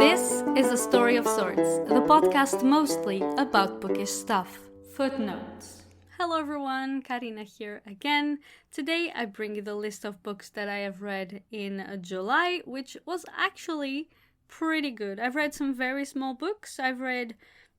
This is A Story of Sorts, the podcast mostly about bookish stuff. Footnotes. Hello everyone, Karina here again. Today I bring you the list of books that I have read in July, which was actually pretty good. I've read some very small books, I've read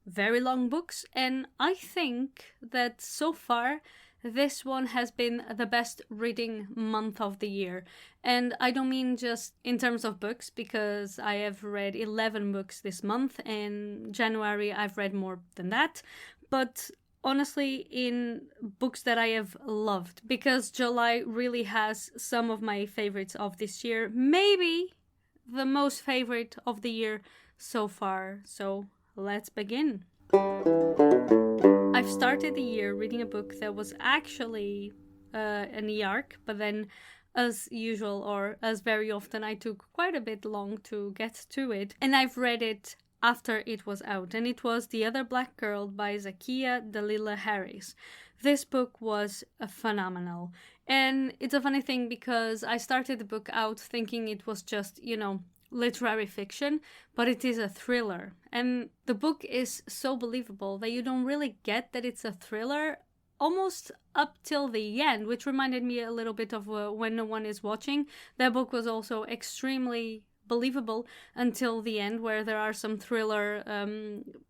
very long books, and I think that so far this one has been the best reading month of the year. And I don't mean just in terms of books, because I have read 11 books this month. In January I've read more than that. But honestly, in books that I have loved, because July really has some of my favorites of this year. Maybe the most favorite of the year so far. So let's begin. I've started the year reading a book that was actually an e-arc, but then as usual, or as very often, I took quite a bit long to get to it, and I've read it after it was out, and it was The Other Black Girl by Zakiya Dalila Harris. This book was phenomenal, and it's a funny thing because I started the book out thinking it was just, literary fiction, but it is a thriller. And the book is so believable that you don't really get that it's a thriller almost up till the end, which reminded me a little bit of When No One Is Watching. That book was also extremely believable until the end, where there are some thriller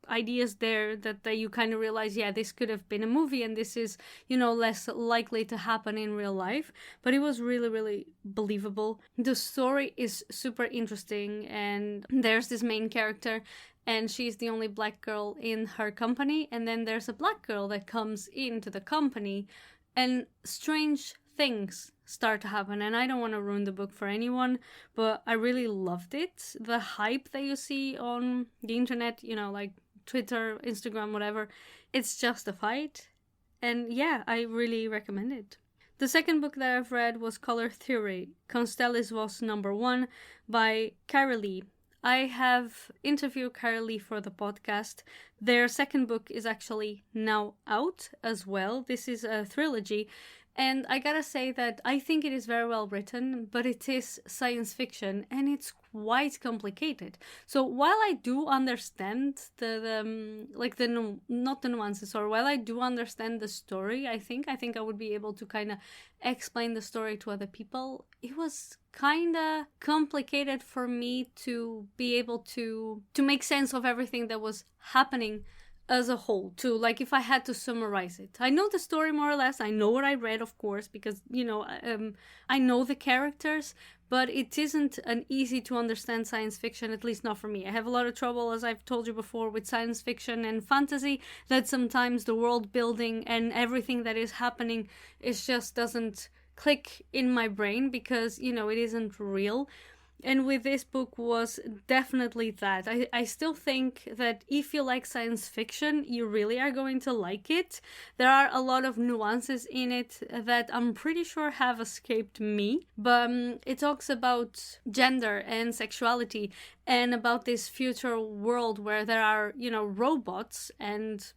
ideas there that you kind of realize, yeah, this could have been a movie and this is, less likely to happen in real life. But it was really, really believable. The story is super interesting, and there's this main character, and she's the only black girl in her company, and then there's a black girl that comes into the company, and strange things start to happen. And I don't want to ruin the book for anyone, but I really loved it. The hype that you see on the internet, like Twitter, Instagram, whatever, it's justified. And yeah, I really recommend it. The second book that I've read was Color Theory, Constelis VOss #1 by Leigh. I have interviewed Leigh for the podcast. Their second book is actually now out as well. This is a trilogy. And I gotta say that I think it is very well written, but it is science fiction and it's quite complicated. So while I do understand not the nuances, or while I do understand the story, I think I would be able to kind of explain the story to other people. It was kind of complicated for me to be able to make sense of everything that was happening as a whole, too. Like, if I had to summarize it, I know the story more or less. I know what I read, of course, because I know the characters, but it isn't an easy to understand science fiction, at least not for me. I have a lot of trouble, as I've told you before, with science fiction and fantasy, that sometimes the world building and everything that is happening just doesn't click in my brain because it isn't real. And with this book was definitely that. I still think that if you like science fiction, you really are going to like it. There are a lot of nuances in it that I'm pretty sure have escaped me. But it talks about gender and sexuality and about this future world where there are, robots and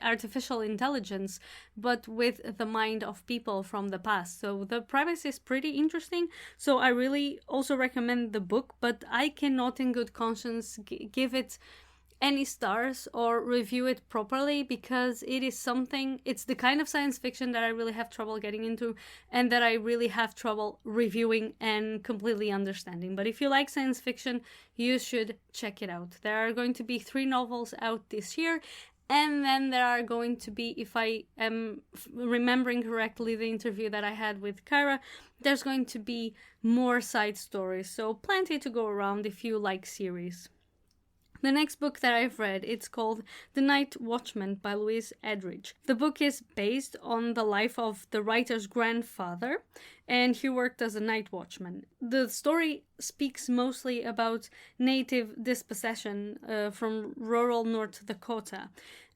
artificial intelligence, but with the mind of people from the past. So the premise is pretty interesting. So I really also recommend the book, but I cannot in good conscience give it any stars or review it properly, because it's the kind of science fiction that I really have trouble getting into and that I really have trouble reviewing and completely understanding. But if you like science fiction, you should check it out. There are going to be 3 novels out this year. And then there are going to be, if I am remembering correctly the interview that I had with Kyra, there's going to be more side stories. So plenty to go around if you like series. The next book that I've read, it's called The Night Watchman by Louise Erdrich. The book is based on the life of the writer's grandfather, and he worked as a night watchman. The story speaks mostly about native dispossession from rural North Dakota.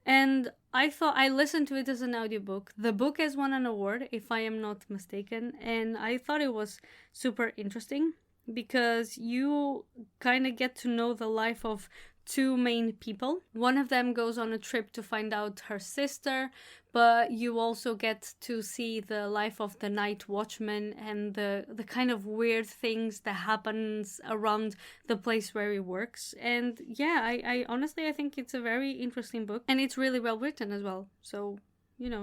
And I listened to it as an audiobook. The book has won an award, if I am not mistaken, and I thought it was super interesting, because you kind of get to know the life of two main people. One of them goes on a trip to find out her sister, but you also get to see the life of the night watchman and the kind of weird things that happens around the place where he works. And yeah, I honestly, I think it's a very interesting book, and it's really well written as well. So,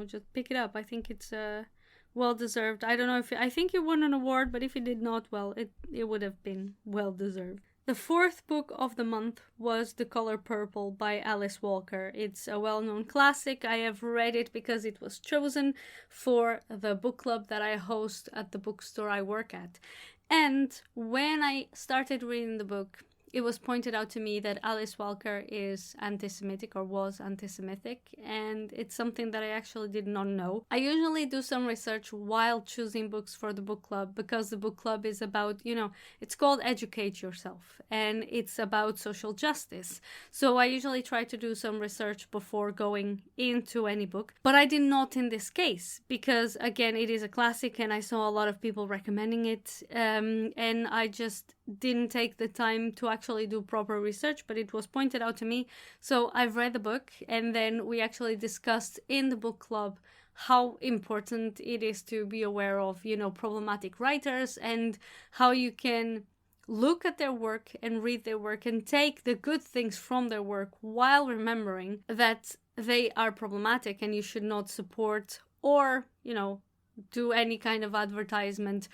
just pick it up. I think it's well deserved. I don't know I think it won an award, but if it did not, well, it would have been well deserved. The fourth book of the month was The Color Purple by Alice Walker. It's a well-known classic. I have read it because it was chosen for the book club that I host at the bookstore I work at. And when I started reading the book, it was pointed out to me that Alice Walker is anti-Semitic or was anti-Semitic, and it's something that I actually did not know. I usually do some research while choosing books for the book club, because the book club is about, it's called Educate Yourself, and it's about social justice. So I usually try to do some research before going into any book, but I did not in this case, because again, it is a classic and I saw a lot of people recommending it, and I just didn't take the time to actually do proper research, but it was pointed out to me. So I've read the book, and then we actually discussed in the book club how important it is to be aware of, problematic writers, and how you can look at their work and read their work and take the good things from their work while remembering that they are problematic and you should not support or, do any kind of advertisement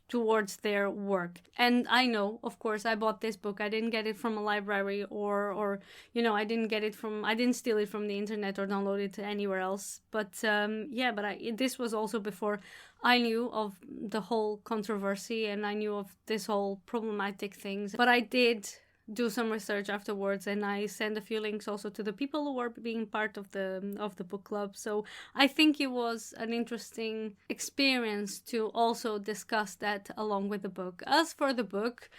towards their work. And I know, of course, I bought this book. I didn't get it from a library or I didn't steal it from the internet or download it anywhere else. But this was also before I knew of the whole controversy and I knew of this whole problematic things. But I did do some research afterwards, and I sent a few links also to the people who were being part of the book club. So I think it was an interesting experience to also discuss that along with the book. As for the book,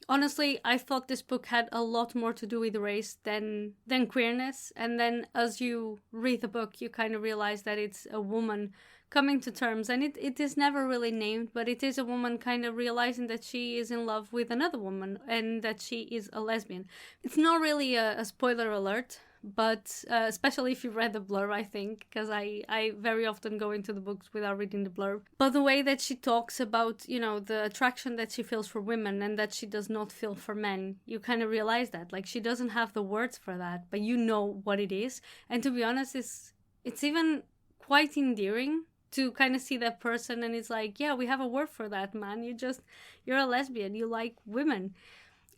honestly, I thought this book had a lot more to do with race than queerness. And then as you read the book, you kind of realize that it's a woman coming to terms, and it is never really named, but it is a woman kind of realizing that she is in love with another woman and that she is a lesbian. It's not really a spoiler alert, but especially if you read the blurb, I think, because I very often go into the books without reading the blurb. But the way that she talks about, the attraction that she feels for women and that she does not feel for men, you kind of realize that. Like, she doesn't have the words for that, but you know what it is. And to be honest, it's even quite endearing to kind of see that person, and it's like, yeah, we have a word for that, man. You're a lesbian, you like women.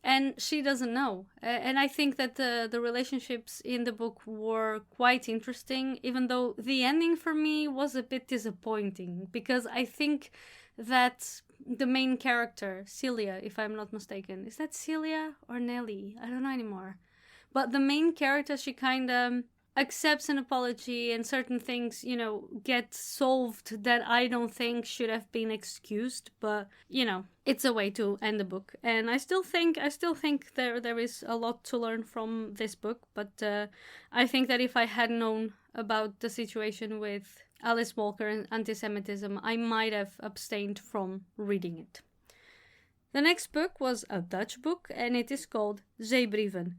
And she doesn't know. And I think that the relationships in the book were quite interesting, even though the ending for me was a bit disappointing, because I think that the main character, Celia, if I'm not mistaken, is that Celia or Nellie? I don't know anymore. But the main character, she kind of accepts an apology, and certain things, get solved that I don't think should have been excused, but it's a way to end the book. And I still think there is a lot to learn from this book, but I think that if I had known about the situation with Alice Walker and anti-Semitism, I might have abstained from reading it. The next book was a Dutch book, and it is called Zeebrieven.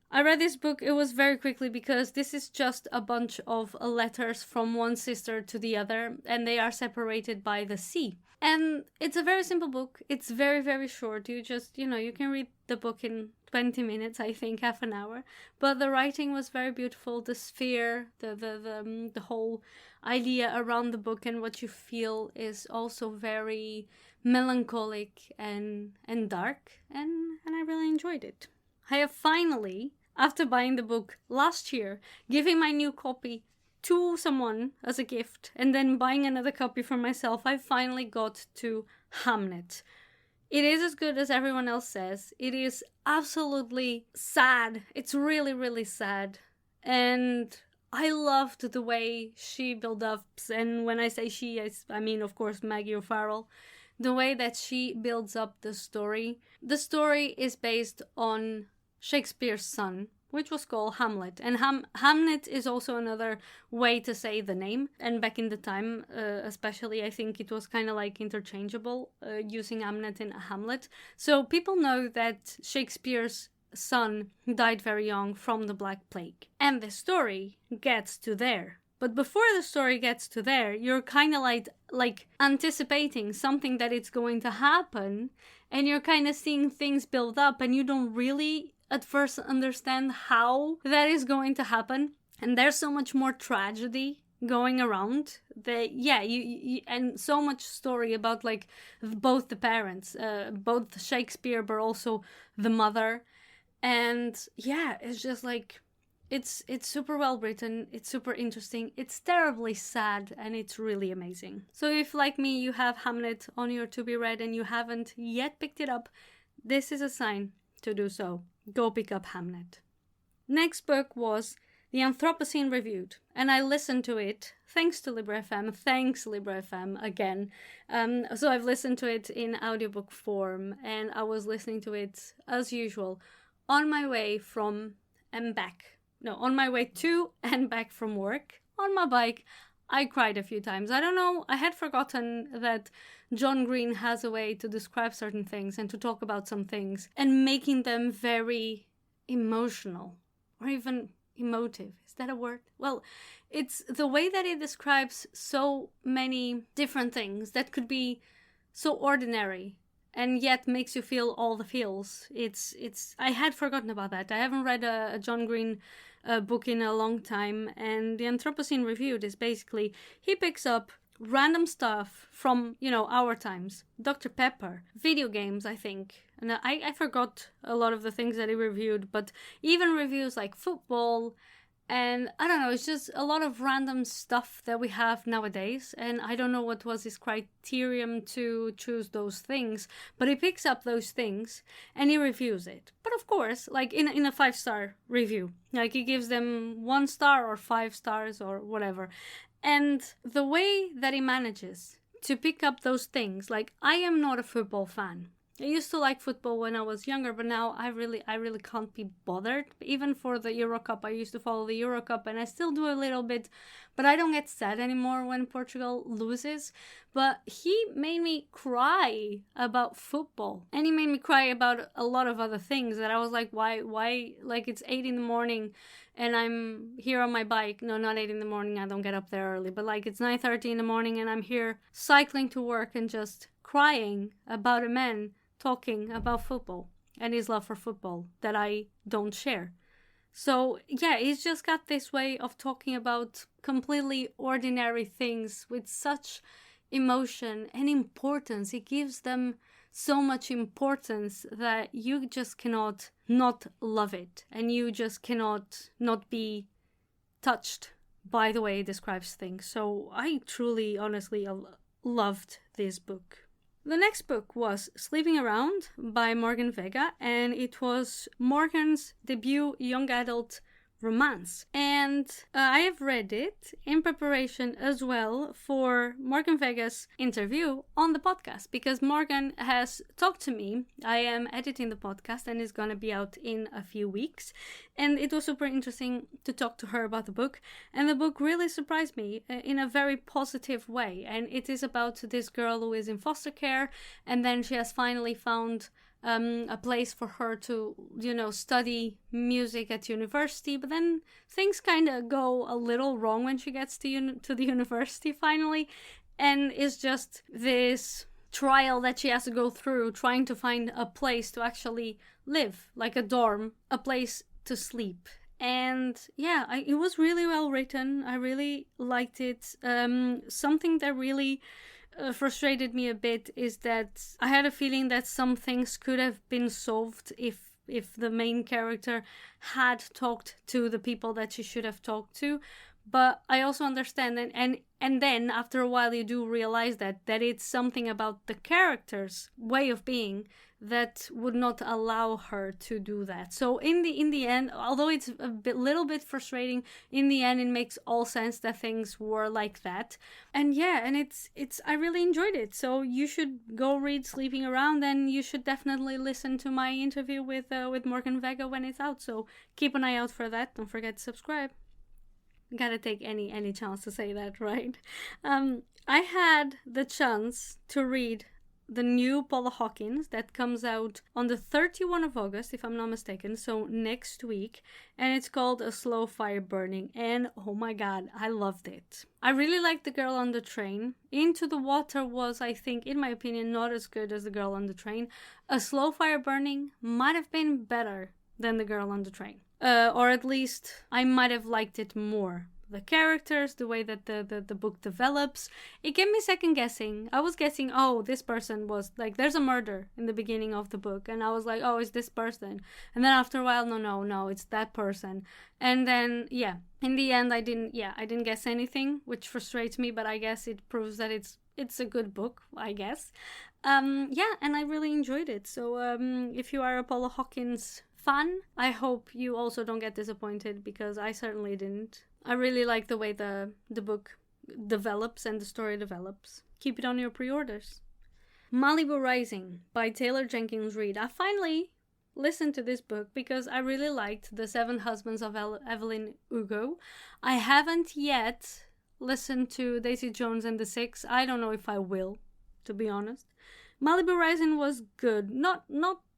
I read this book, it was very quickly, because this is just a bunch of letters from one sister to the other, and they are separated by the sea. And it's a very simple book. It's very, very short. You just, you can read the book in 20 minutes, I think, half an hour. But the writing was very beautiful. The sphere, the whole idea around the book and what you feel is also very melancholic and dark, and I really enjoyed it. I have finally, after buying the book last year, giving my new copy to someone as a gift, and then buying another copy for myself, I finally got to Hamnet. It is as good as everyone else says. It is absolutely sad. It's really, really sad. And I loved the way she built up, and when I say she, I mean, of course, Maggie O'Farrell. The way that she builds up the story. The story is based on Shakespeare's son, which was called Hamlet. And Hamnet is also another way to say the name. And back in the time, especially, I think it was kind of like interchangeable, using Hamnet and Hamlet. So people know that Shakespeare's son died very young from the Black Plague. And the story gets to there. But before the story gets to there, you're kind of like anticipating something that it's going to happen, and you're kind of seeing things build up, and you don't really at first understand how that is going to happen. And there's so much more tragedy going around that, yeah, you and so much story about like both the parents, both Shakespeare, but also the mother. And yeah, it's just like, it's super well written, it's super interesting, it's terribly sad, and it's really amazing. So if, like me, you have Hamnet on your to be read and you haven't yet picked it up, this is a sign to do so. Go pick up Hamnet. Next book was The Anthropocene Reviewed, and I listened to it thanks to Libre.fm. Thanks, Libre.fm, again. So I've listened to it in audiobook form, and I was listening to it as usual on my way on my way to and back from work. On my bike, I cried a few times. I don't know, I had forgotten that John Green has a way to describe certain things and to talk about some things and making them very emotional or even emotive. Is that a word? Well, it's the way that it describes so many different things that could be so ordinary and yet makes you feel all the feels. I had forgotten about that. I haven't read a John Green book in a long time, and The Anthropocene Reviewed is basically, he picks up random stuff from, our times. Dr. Pepper, video games, I think. And I forgot a lot of the things that he reviewed, but even reviews like football, and I don't know, it's just a lot of random stuff that we have nowadays, and I don't know what was his criterion to choose those things, but he picks up those things and he reviews it. But of course, like in a 5-star review, like he gives them 1 star or 5 stars or whatever. And the way that he manages to pick up those things, like, I am not a football fan. I used to like football when I was younger, but now I really can't be bothered. Even for the Euro Cup, I used to follow the Euro Cup, and I still do a little bit, but I don't get sad anymore when Portugal loses. But he made me cry about football, and he made me cry about a lot of other things that I was like, why, like, it's 8 a.m. and I'm here on my bike. No, not 8 a.m, I don't get up there early, but like it's 9:30 in the morning and I'm here cycling to work and just crying about a man talking about football and his love for football that I don't share. So yeah, he's just got this way of talking about completely ordinary things with such emotion and importance. He gives them so much importance that you just cannot not love it, and you just cannot not be touched by the way he describes things. So I truly, honestly loved this book. The next book was Sleeping Around by Morgan Vega, and it was Morgan's debut young adult romance. And I have read it in preparation as well for Morgan Vega's interview on the podcast, because Morgan has talked to me. I am editing the podcast and it's going to be out in a few weeks, and it was super interesting to talk to her about the book. And the book really surprised me in a very positive way, and it is about this girl who is in foster care, and then she has finally found a place for her to, study music at university, but then things kind of go a little wrong when she gets to the university finally, and it's just this trial that she has to go through trying to find a place to actually live, like a dorm, a place to sleep. And yeah, it was really well written. I really liked it. Something that really frustrated me a bit is that I had a feeling that some things could have been solved if the main character had talked to the people that she should have talked to. But I also understand, and then after a while you do realize that it's something about the character's way of being that would not allow her to do that. So in the end, although it's little bit frustrating, in the end it makes all sense that things were like that. And yeah, and it's I really enjoyed it. So you should go read Sleeping Around, and you should definitely listen to my interview with Morgan Vega when it's out. So keep an eye out for that. Don't forget to subscribe. Gotta take any chance to say that, right? I had the chance to read the new Paula Hawkins that comes out on the 31st of August, if I'm not mistaken, so next week, and it's called A Slow Fire Burning, and oh my god, I loved it. I really liked The Girl on the Train. Into the Water was, I think, in my opinion, not as good as The Girl on the Train. A Slow Fire Burning might have been better than The Girl on the Train. Or at least I might have liked it more. The characters, the way that the book develops, it gave me second guessing. I was guessing, oh, this person was, like, there's a murder in the beginning of the book, and I was like, oh, it's this person. And then after a while, no, it's that person. And then, yeah, in the end, I didn't guess anything, which frustrates me, but I guess it proves that it's a good book, I guess. Yeah, and I really enjoyed it. So if you are a Paula Hawkins fan, I hope you also don't get disappointed, because I certainly didn't. I really like the way the book develops and the story develops. Keep it on your pre-orders. Malibu Rising by Taylor Jenkins Reid. I finally listened to this book because I really liked The Seven Husbands of Evelyn Hugo. I haven't yet listened to Daisy Jones and the Six. I don't know if I will, to be honest. Malibu Rising was good. Not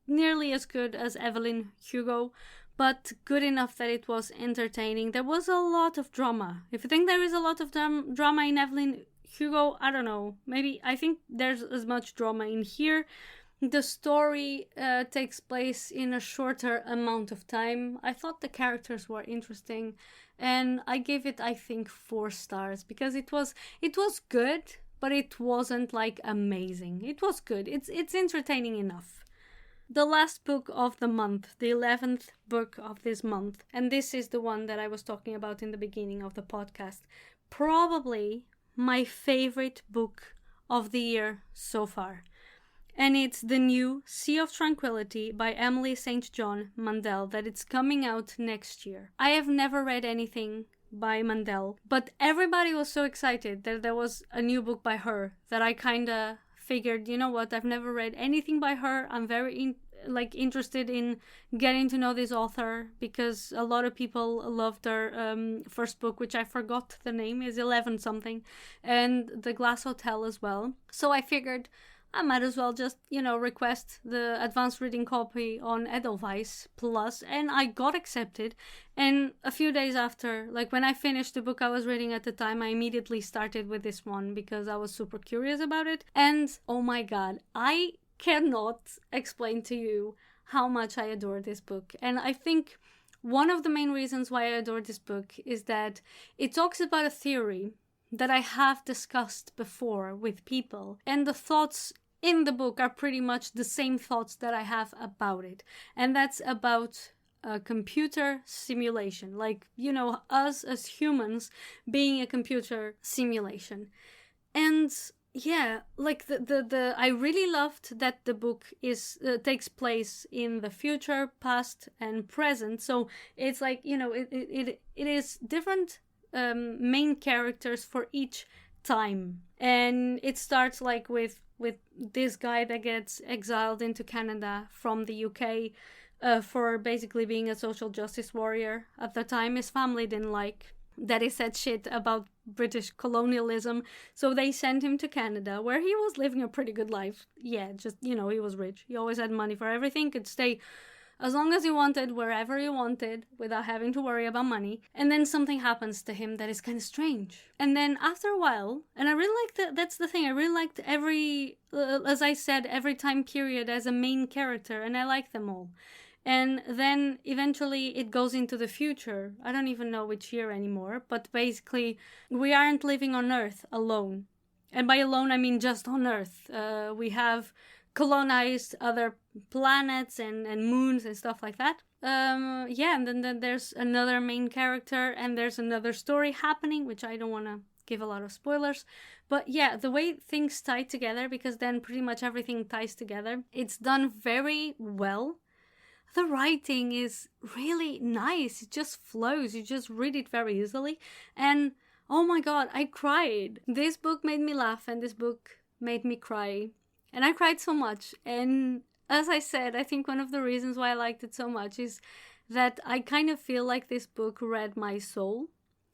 nearly as good as Evelyn Hugo, but good enough that it was entertaining. There was a lot of drama. If you think there is a lot of drama in Evelyn Hugo, I don't know. Maybe I think there's as much drama in here. The story takes place in a shorter amount of time. I thought the characters were interesting, and I gave it, I think, 4 stars, because it was good, but it wasn't like amazing. It was good. It's entertaining enough. The last book of the month, the 11th book of this month, and this is the one that I was talking about in the beginning of the podcast. Probably my favorite book of the year so far. And it's the new Sea of Tranquility by Emily St. John Mandel, that it's coming out next year. I have never read anything by Mandel, but everybody was so excited that there was a new book by her that I kinda figured, you know what, I've never read anything by her. I'm very interested in getting to know this author, because a lot of people loved her first book, which I forgot the name, is 11 something, and The Glass Hotel as well. So I figured I might as well just, request the advanced reading copy on Edelweiss Plus, and I got accepted. And a few days after, like when I finished the book I was reading at the time, I immediately started with this one because I was super curious about it. And oh my god, I cannot explain to you how much I adore this book. And I think one of the main reasons why I adore this book is that it talks about a theory that I have discussed before with people, and the thoughts in the book are pretty much the same thoughts that I have about it, and that's about a computer simulation, like, us as humans being a computer simulation. And yeah, like the I really loved that the book takes place in the future, past, and present. So it's like, it is different main characters for each time, and it starts like with this guy that gets exiled into Canada from the UK for basically being a social justice warrior. At the time, his family didn't like that he said shit about British colonialism, so they sent him to Canada, where he was living a pretty good life. Yeah, just, he was rich. He always had money for everything, could stay as long as he wanted, wherever he wanted, without having to worry about money. And then something happens to him that is kind of strange. And then after a while, and I really liked that's the thing, I really liked as I said, every time period as a main character, and I like them all. And then eventually it goes into the future. I don't even know which year anymore, but basically we aren't living on Earth alone. And by alone, I mean just on Earth. We have colonized other planets and moons and stuff like that. And then there's another main character, and there's another story happening, which I don't want to give a lot of spoilers. But yeah, the way things tie together, because then pretty much everything ties together, it's done very well. The writing is really nice. It just flows. You just read it very easily. And oh my god, I cried. This book made me laugh, and this book made me cry. And I cried so much. And as I said, I think one of the reasons why I liked it so much is that I kind of feel like this book read my soul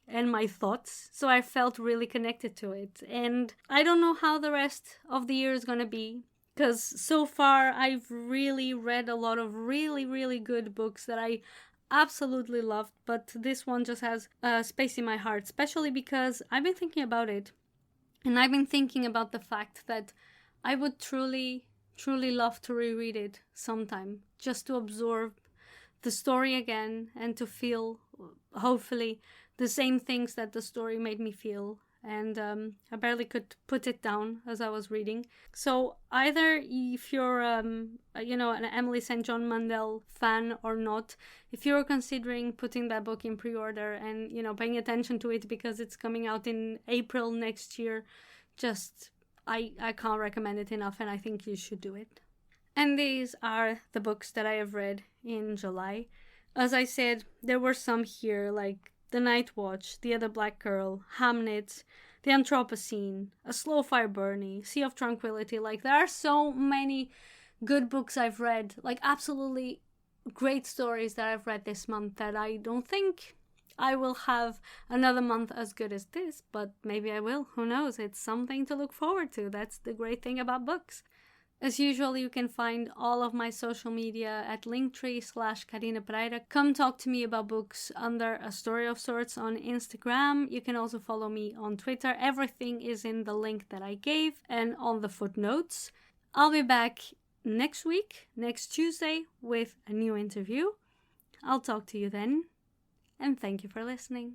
and my thoughts. So I felt really connected to it. And I don't know how the rest of the year is going to be. because so far I've really read a lot of really, really good books that I absolutely loved, but this one just has a space in my heart, especially because I've been thinking about it, and I've been thinking about the fact that I would truly, truly love to reread it sometime, just to absorb the story again and to feel, hopefully, the same things that the story made me feel. And I barely could put it down as I was reading. So either if you're, an Emily St. John Mandel fan or not, if you're considering putting that book in pre-order and, paying attention to it because it's coming out in April next year, I can't recommend it enough, and I think you should do it. And these are the books that I have read in July. As I said, there were some here like The Night Watch, The Other Black Girl, Hamnet, The Anthropocene, A Slow Fire Burning, Sea of Tranquility. Like, there are so many good books I've read, like absolutely great stories that I've read this month, that I don't think I will have another month as good as this, but maybe I will. Who knows? It's something to look forward to. That's the great thing about books. As usual, you can find all of my social media at linktree/Carina Pereira. Come talk to me about books under A Story of Sorts on Instagram. You can also follow me on Twitter. Everything is in the link that I gave and on the footnotes. I'll be back next week, next Tuesday, with a new interview. I'll talk to you then, and thank you for listening.